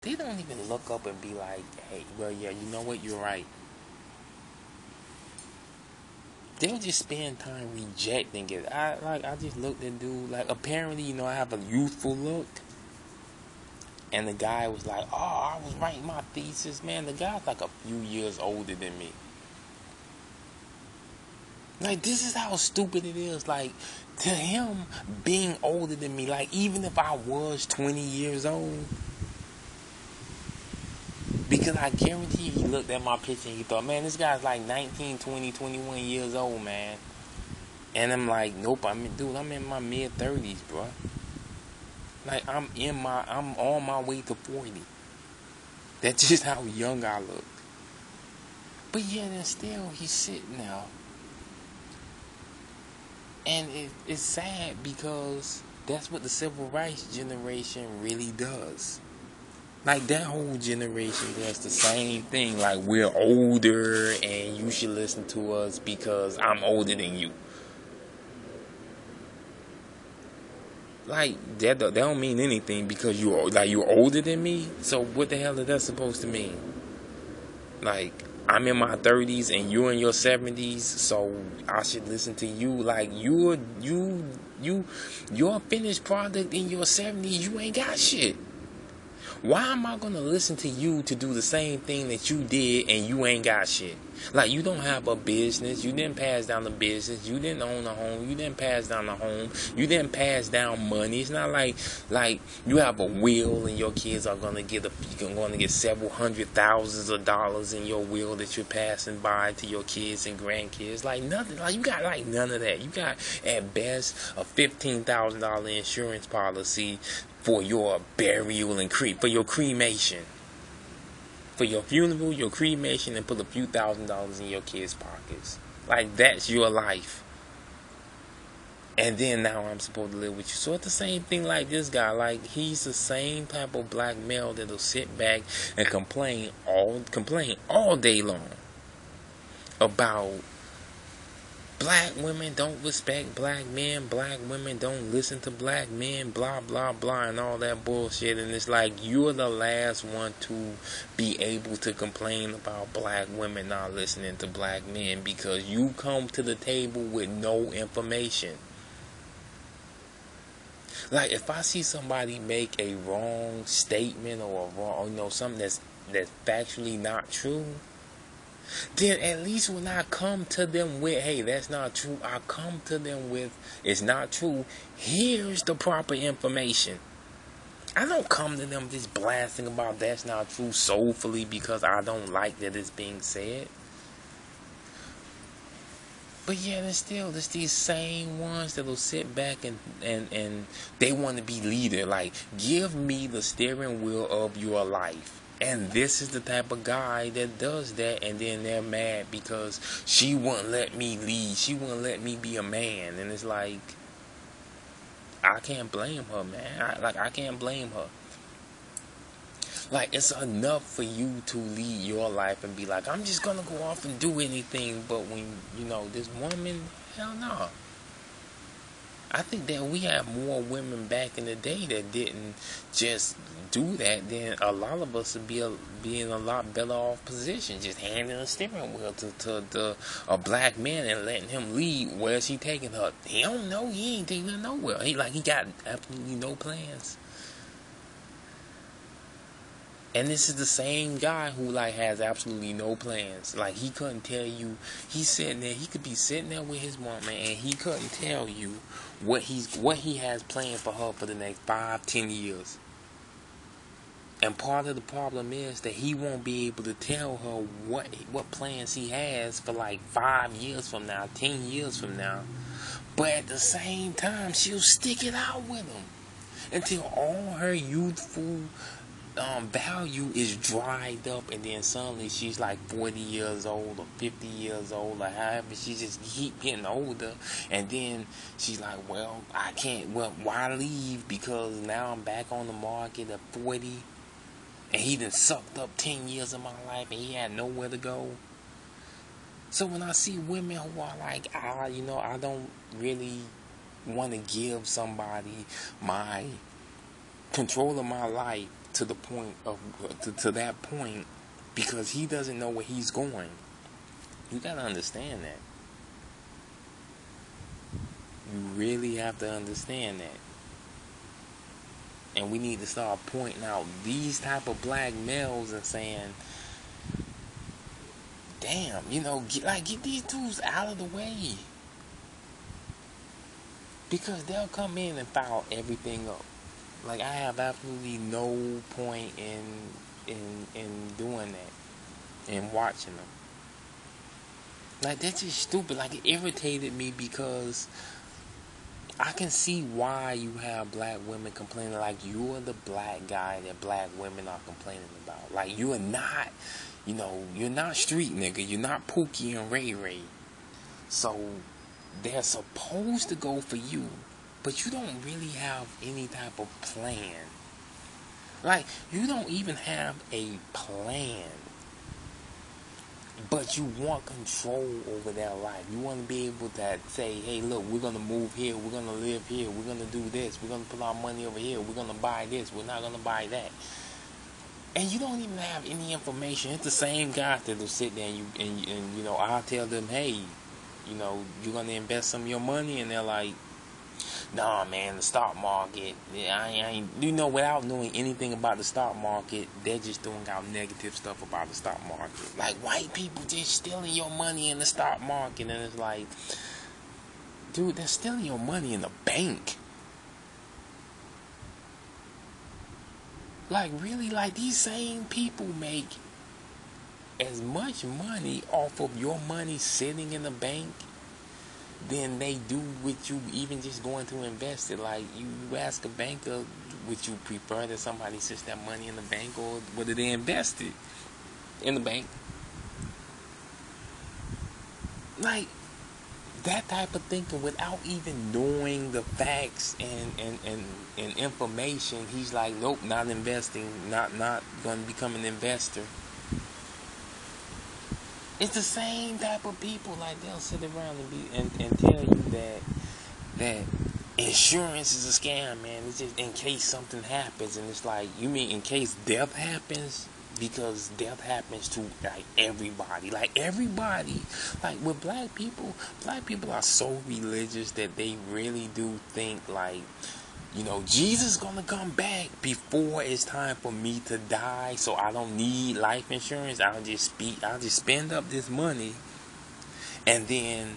They don't even look up and be like, hey, well, yeah, you know what, you're right. They'll just spend time rejecting it. I just looked at dude, like, apparently, I have a youthful look. And the guy was like, oh, I was writing my thesis. Man, the guy's like a few years older than me. Like, this is how stupid it is. Like, to him, being older than me, like, even if I was 20 years old, because I guarantee he looked at my picture and he thought, man, this guy's like 19, 20, 21 years old, man. And I'm like, nope, I'm in my mid-30s, bro. Like, I'm on my way to 40. That's just how young I look. But yet and still, he's sitting there. And it's sad because that's what the civil rights generation really does. Like, that whole generation does the same thing. Like, we're older and you should listen to us because I'm older than you. Like, that don't mean anything because you're older than me. So what the hell is that supposed to mean? Like, I'm in my 30s and you're in your 70s, so I should listen to you. Like, your finished product in your 70s, you ain't got shit. Why am I gonna listen to you to do the same thing that you did and you ain't got shit? Like, you don't have a business, you didn't pass down the business, you didn't own a home, you didn't pass down the home, you didn't pass down money. It's not like you have a will and your kids are gonna get several hundred thousands of dollars in your will that you're passing by to your kids and grandkids. Like, nothing. Like, you got like none of that. You got at best a $15,000 insurance policy for your burial and for your cremation. For your funeral, your cremation, and put a few $1,000s in your kids' pockets. Like, that's your life. And then now I'm supposed to live with you. So it's the same thing like this guy. Like, he's the same type of black male that'll sit back and complain all day long about black women don't respect black men, black women don't listen to black men, blah, blah, blah, and all that bullshit. And it's like, you're the last one to be able to complain about black women not listening to black men because you come to the table with no information. Like, if I see somebody make a wrong statement or something that's factually not true, then at least when I come to them with, hey, that's not true, I come to them with, it's not true, here's the proper information. I don't come to them just blasting about that's not true soulfully because I don't like that it's being said. But yeah, there's these same ones that'll sit back and they want to be leader. Like, give me the steering wheel of your life. And this is the type of guy that does that, and then they're mad because she wouldn't let me lead. She wouldn't let me be a man. And it's like, I can't blame her, man. I can't blame her. Like, it's enough for you to lead your life and be like, I'm just gonna go off and do anything. But when, this woman, hell no. I think that we have more women back in the day that didn't just do that. Then a lot of us would be in a lot better off position, just handing a steering wheel to a black man and letting him lead. Where's he taking her? He don't know. He ain't taking her nowhere. He got absolutely no plans. And this is the same guy who has absolutely no plans. Like, he couldn't tell you. He's sitting there. He could be sitting there with his woman, and he couldn't tell you what he has planned for her for the next 5-10 years. And part of the problem is that he won't be able to tell her what plans he has for 5 years from now, 10 years from now. But at the same time, she'll stick it out with him until all her youthful value is dried up, and then suddenly she's 40 years old or 50 years old or however. She just keep getting older, and then she's like, well, I can't, well, why leave, because now I'm back on the market at 40 and he done sucked up 10 years of my life and he had nowhere to go. So when I see women who are I don't really want to give somebody my control of my life to the point of to that point because he doesn't know where he's going. You gotta understand that. You really have to understand that. And we need to start pointing out these type of black males and saying, damn, get these dudes out of the way. Because they'll come in and foul everything up. Like, I have absolutely no point in doing that. And watching them. Like, that's just stupid. Like, it irritated me because I can see why you have black women complaining. Like, you're the black guy that black women are complaining about. Like, you are not, you're not street nigga. You're not Pookie and Ray Ray. So, they're supposed to go for you. But you don't really have any type of plan. Like, you don't even have a plan. But you want control over their life. You want to be able to say, hey, look, we're going to move here. We're going to live here. We're going to do this. We're going to put our money over here. We're going to buy this. We're not going to buy that. And you don't even have any information. It's the same guy that will sit there and I'll tell them, hey, you're going to invest some of your money. And they're like, nah, man, the stock market, I ain't, without knowing anything about the stock market, they're just throwing out negative stuff about the stock market. Like, white people just stealing your money in the stock market. And it's like, dude, they're stealing your money in the bank. Like, really, like, these same people make as much money off of your money sitting in the bank than they do with you even just going to invest it. Like, you ask a banker, would you prefer that somebody sits that money in the bank, or would they invest it in the bank? Like, that type of thinking without even knowing the facts and information. He's like, nope, not investing, not going to become an investor. It's the same type of people. Like, they'll sit around and tell you that insurance is a scam, man. It's just in case something happens. And it's like, you mean in case death happens? Because death happens to, like, everybody. Like, everybody. Like, with black people are so religious that they really do think, like, Jesus gonna come back before it's time for me to die, so I don't need life insurance. I'll just spend up this money, and then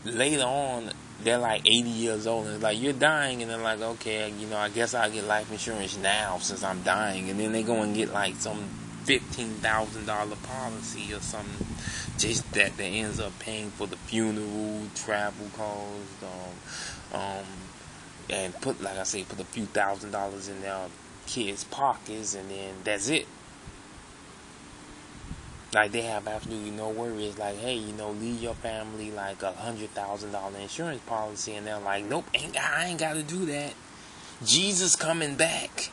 later on they're like 80 years old, and it's like, you're dying, and they're like, okay, I guess I'll get life insurance now since I'm dying, and then they go and get like some $15,000 policy or something, just that ends up paying for the funeral, travel costs, and put a few $1,000s in their kids' pockets, and then that's it. Like, they have absolutely no worries. Like, hey, leave your family like $100,000 insurance policy, and they're like, nope, I ain't got to do that. Jesus coming back.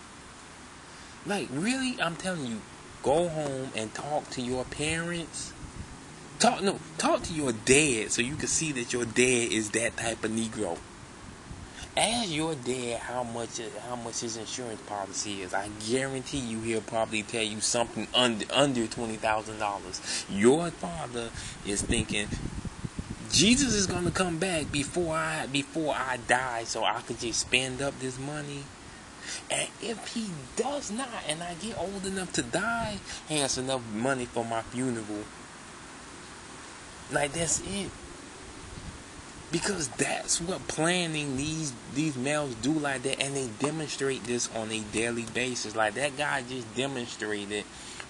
Like, really, I'm telling you. Go home and talk to your parents. Talk to your dad, so you can see that your dad is that type of Negro. Ask your dad how much his insurance policy is. I guarantee you he'll probably tell you something under $20,000. Your father is thinking, Jesus is gonna come back before I die, so I could just spend up this money. And if he does not, and I get old enough to die, he has enough money for my funeral. Like, that's it. Because that's what planning these males do like that, and they demonstrate this on a daily basis. Like, that guy just demonstrated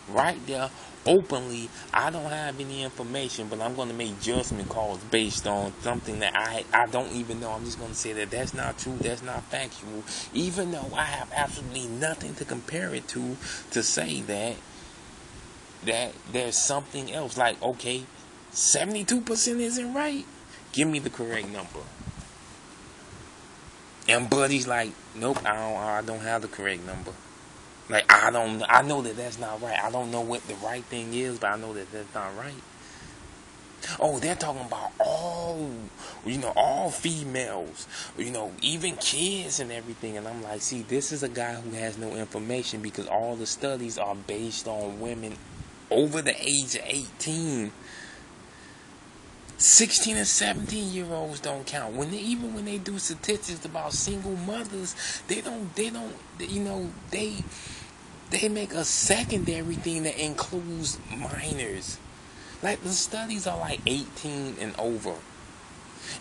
right there openly. I don't have any information, but I'm going to make judgment calls based on something that I don't even know. I'm just going to say that that's not true, that's not factual, even though I have absolutely nothing to compare it to say that there's something else. Like, okay, 72% isn't right. Give me the correct number. And Buddy's like, nope, I don't have the correct number. Like, I know that that's not right. I don't know what the right thing is, but I know that that's not right. Oh, they're talking about all females, even kids and everything. And I'm like, see, this is a guy who has no information, because all the studies are based on women over the age of 18. 16 and 17-year-olds don't count. Even when they do statistics about single mothers, they make a secondary thing that includes minors. Like, the studies are like 18 and over.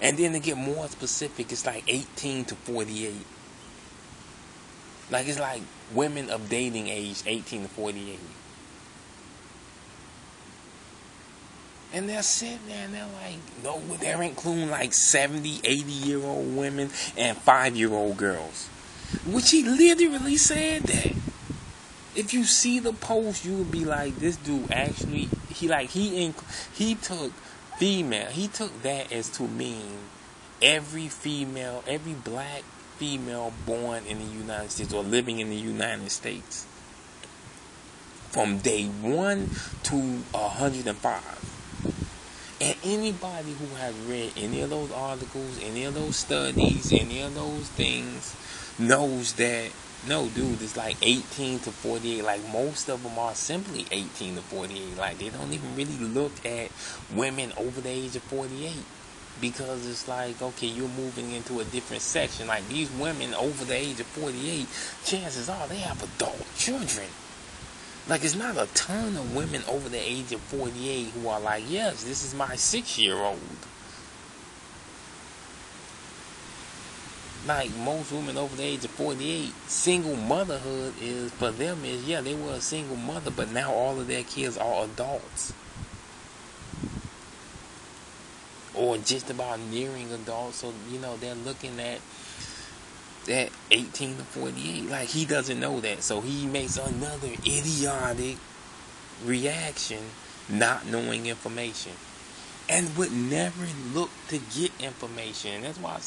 And then to get more specific, it's like 18 to 48. Like, it's like women of dating age 18 to 48. And they're sitting there and they're like, no, they're including like 70, 80-year-old women and 5-year-old girls. Which he literally said that. If you see the post, you would be like, this dude actually, he took female, he took that as to mean every black female born in the United States or living in the United States from day 1 to 105. And anybody who has read any of those articles, any of those studies, any of those things, knows that, no, dude, it's like 18 to 48. Like, most of them are simply 18 to 48. Like, they don't even really look at women over the age of 48. Because it's like, okay, you're moving into a different section. Like, these women over the age of 48, chances are they have adult children. Like, it's not a ton of women over the age of 48 who are like, yes, this is my 6-year-old. Like, most women over the age of 48, single motherhood is, for them, is, yeah, they were a single mother, but now all of their kids are adults. Or just about nearing adults, so, they're looking at that 18 to 48. Like, he doesn't know that, so he makes another idiotic reaction, not knowing information, and would never look to get information. And that's why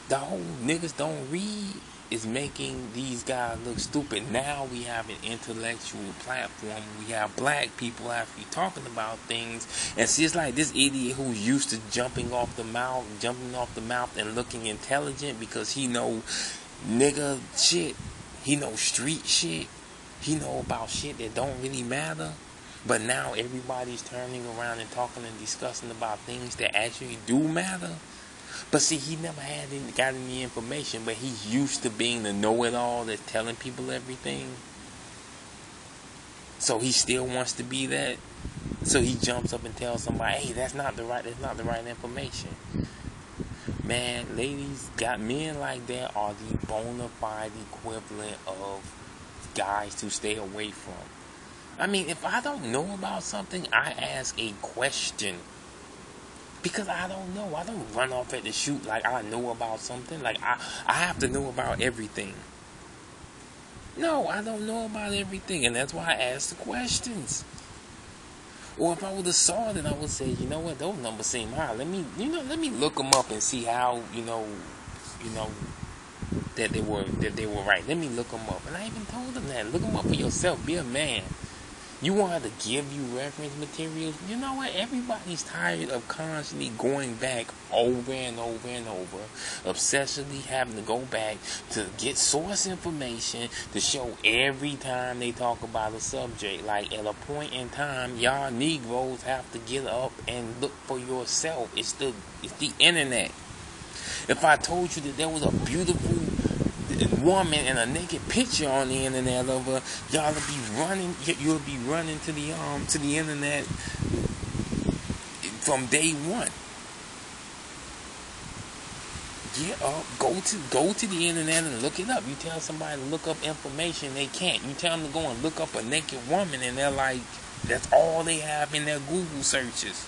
the whole niggas don't read is making these guys look stupid. Now we have an intellectual platform. We have black people actually talking about things. And see, it's like this idiot who's used to jumping off the mouth and looking intelligent because he know nigga shit. He know street shit. He know about shit that don't really matter. But now everybody's turning around and talking and discussing about things that actually do matter. But see, he never got any information, but he's used to being the know-it-all that's telling people everything. So he still wants to be that. So he jumps up and tells somebody, hey, that's not the right information. Man, ladies, got men like that are the bona fide equivalent of guys to stay away from. I mean, if I don't know about something, I ask a question. Because I don't know. I don't run off at the chute like I know about something. Like, I have to know about everything. No, I don't know about everything. And that's why I ask the questions. Or if I would have saw it, I would say, you know what, those numbers seem high. Let me look them up and see how, that they were right. Let me look them up. And I even told them that. Look them up for yourself. Be a man. You want her to give you reference materials? You know what? Everybody's tired of constantly going back over and over and over. Obsessively having to go back to get source information to show every time they talk about a subject. Like, at a point in time, y'all Negroes have to get up and look for yourself. It's the internet. If I told you that there was a beautiful woman and a naked picture on the internet of her, you'll be running to the internet from day one. Get up, go to the internet and look it up. You tell somebody to look up information, they can't. You tell them to go and look up a naked woman, and they're like, that's all they have in their Google searches.